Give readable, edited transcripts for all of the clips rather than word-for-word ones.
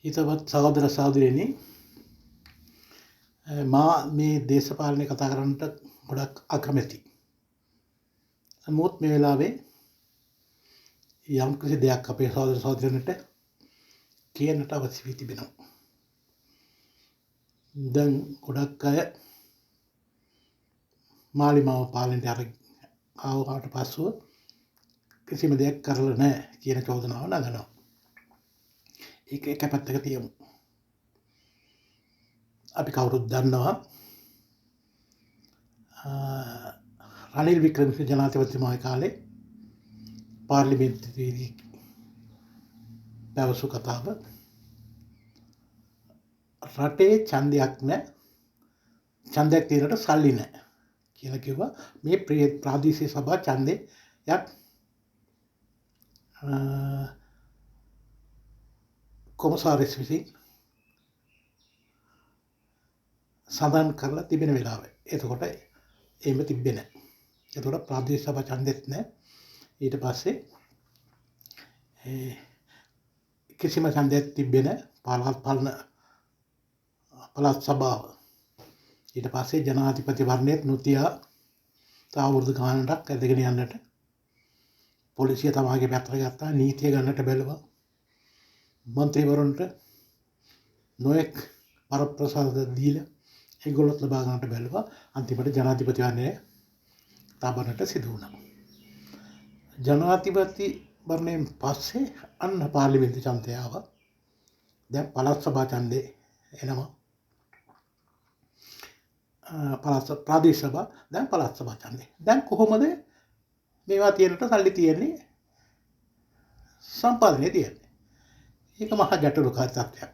හිතවත් සහෝදර සහෝදරියනි, මා මේ දේශපාලනය කතා කරන්නට ගොඩක් අකමැති. නමුත් මේ වෙලාවේ යම් කිසි දෙයක් අපේ සහෝදර සහෝදරියන්ට කියන්නට අවශ්‍ය වී තිබෙනවා. දැන් ගොඩක් අය මාලිමාව පාලනයට ආවට පස්සුව කිසිම දෙයක් කරලා නැහැ කියන චෝදනාව නගනවා. ඒක එක පැත්තක තියමු. අපි කවුරුත් දන්නවා රනිල් වික්‍රමසිංහ ජනාධිපතිතුමාගේ කාලේ පාර්ලිමේන්තුවේදී පැවසු කතාව රටේ ඡන්දයක් නැහැ, ඡන්දයක් තියෙනට සල්ලි නැහැ කියලා කිව්වා. මේ ප්‍රාදේශීය සභා ඡන්දයක් කොමසාරිස් විසින් සඳහන් කරලා තිබෙන වෙලාව. එතකොට එහෙම තිබ්බේ නැහැ. එතකොට ප්‍රාදේශීය සභා ඡන්දෙත් නැහැ. ඊට පස්සේ කිසිම ඡන්දයක් තිබ්බේ නැහැ. පළාත් සභාව. ඊට පස්සේ ජනාධිපති වර්ණයත් නොතියා අවුරුදු ගානක් ඇදගෙන යන්නට පොලිසිය තමයිගේ පැත්තට ගත්තා. නීතිය ගන්නට බැලුවා. මන්ත්‍රීවරුන්ට නොයෙක් වරප්‍රසාද දීලා ඒගොල්ලොත් ලබා ගන්නට බැලුවා. අන්තිමට ජනාධිපති වර්ණය තබන්නට සිදු වුණා. ජනාධිපති වර්ණයෙන් පස්සේ අන්න පාර්ලිමේන්තු ඡන්දය ආවා. දැන් පළාත් සභා ඡන්දේ එනවා. ප්‍රාදේශීය සභා, දැන් පළාත් සභා ඡන්දේ. දැන් කොහොමද මේවා තියෙනට සල්ලි තියෙන්නේ, සම්පාදනය තියෙන්නේ? ඒක මහා ගැටලුකාරී තත්ත්වයක්.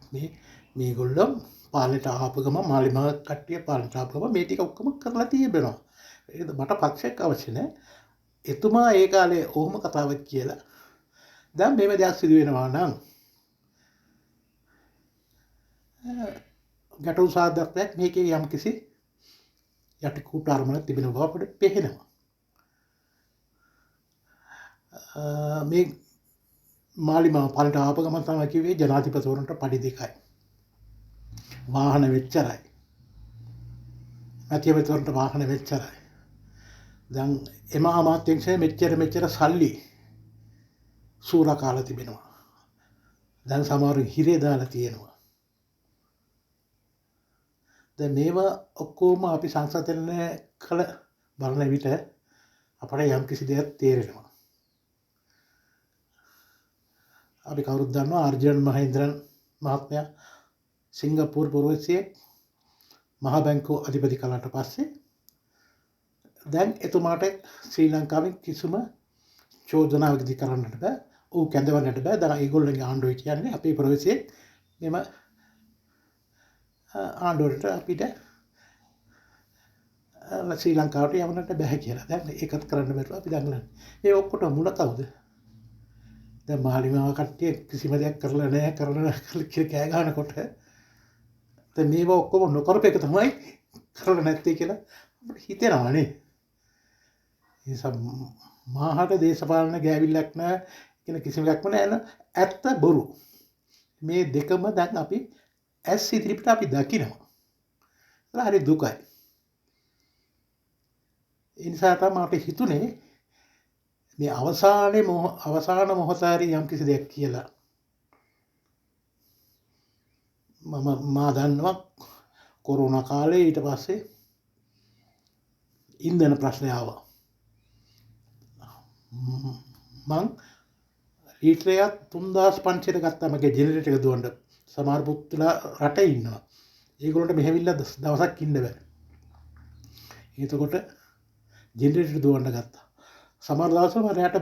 මේගොල්ලෝ පාලනයට ආපු ගම මාලිමාව කට්ටිය පාලනයට ආපු ගම මේ ටික ඔක්කොම කරලා තියෙනවා. ඒක මට පක්ෂයක් අවශ්‍ය නැහැ. එතුමා ඒ කාලේ ඔහොම කතාවක් කියලා දැන් මේව දෙයක් සිදු වෙනවා නම් ගැටලු සාධකයක් මේකේ යම් කිසි යටිකූට අරමුණක් තිබෙන බව අපිට පේනවා. මේ මාලිමාව පාලනයට ආපු ගමන් තමයි කිව්වේ ජනාධිපතිවරුන්ට පඩි දෙකයි. වාහන වෙච්චරයි. මැතිවරණට වාහන වෙච්චරයි. දැන් එම අමාත්‍යංශයේ මෙච්චර සල්ලි සූරා කාලා තිබෙනවා. දැන් සමහර හිරේ දාලා තියෙනවා. දැන් මේවා ඔක්කොම අපි සංසන්දනය කළ බලන විට අපට යම් කිසි දෙයක් තේරෙනවා. අපි කවුරුත් දන්නවා අර්ජුන් මහේන්ද්‍රන් මහත්මයා සිංගප්පූරු පුරවැසියෙක් මහා බැංකුව අධිපති කළාට පස්සේ දැන් එතුමාට ශ්‍රී ලංකාවෙන් කිසිම චෝදනාවක් ඉදි කරන්නට බෑ. ඌ කැඳවන්නට බෑ. දැන් ඒගොල්ලෝගේ ආණ්ඩුව කියන්නේ අපේ ප්‍රවේශයේ මෙම ආණ්ඩුවට අපිට ශ්‍රී ලංකාවට යවන්නට බෑ කියලා. දැන් ඒකත් කරන්න බැරුව අපි දඟලන්නේ. මේ ඔක්කොට මුල කවුද? දැන් මාලිමාව කට්ටිය කිසිම දෙයක් කරලා නැහැ කියලා කෑ ගහනකොට දැන් මේව ඔක්කොම නොකරපු එක තමයි කරලා නැත්තේ කියලා අපිට හිතෙනවා නේ. ඒ නිසා මාහට දේශපාලන ගෑවිල්ලක් නැහැ කියන කිසිම එකක්ම නැහැ. ඇත්ත බොරු මේ දෙකම දැන් අපි ඇස් ඉදිරිපිට අපි දකිනවා. ඒක හරි දුකයි. ඒ නිසා තමයි මට හිතුනේ මේ අවසාන මොහොත හරි යම් කිසි දෙයක් කියලා. මා දන්නවා කොරෝනා කාලේ ඊට පස්සේ ඉන්ධන ප්‍රශ්නය ආවා. මං ලීටරයක් 3500ට ගත්තා මගේ ජෙනරේටර් එක දුවන්න. සමහර පුත්තුලා රටේ ඉන්නවා. ඒගොල්ලන්ට මෙහෙවිල්ලා දවසක් ඉන්න බෑ. එතකොට ජෙනරේටර් දුවන්න ගත්තා. සමහර දවස්වල මම රැට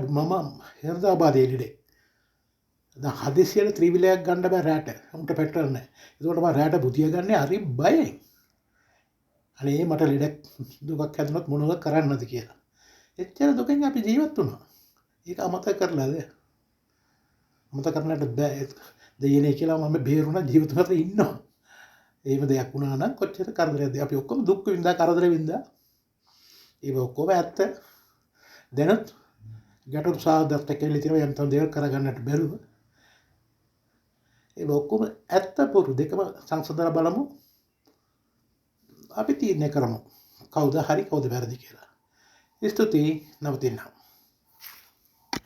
හෘදයාබාධයේ ලෙඩේ. දැන් හදිසියෙට ත්‍රිවිලයක් ගන්න බෑ රැට. උන්ට පෙට්‍රල් නැහැ. ඒකට මම රැට බුදිය ගන්නේ හරි බයයි. අනේ මට ලෙඩක් දුකක් හැදුනොත් මොනවද කරන්නද කියලා. එච්චර දුකෙන් අපි ජීවත් වුණා. ඒක අමතක කරලාද? අමතක කරන්නට බෑ. දෙයනේ කියලා මම බේරුණා ජීවිතවල ඉන්නවා. එහෙම දෙයක් වුණා නම් කොච්චර කරදරයක්ද? අපි ඔක්කොම දුක් විඳා කරදර විඳා. ඒක ඔක්කොම ඇත්ත. දැනුත් ගැටලු සාධක කියලා තියෙනවා යම් තම දේවල් කරගන්නට බැරුව. ඒ ඔක්කොම ඇත්ත බොරු දෙකම සංසඳලා බලමු. අපි තීරණය කරමු කවුද හරි කවුද වැරදි කියලා. ස්තුතියි. නවතිනවා.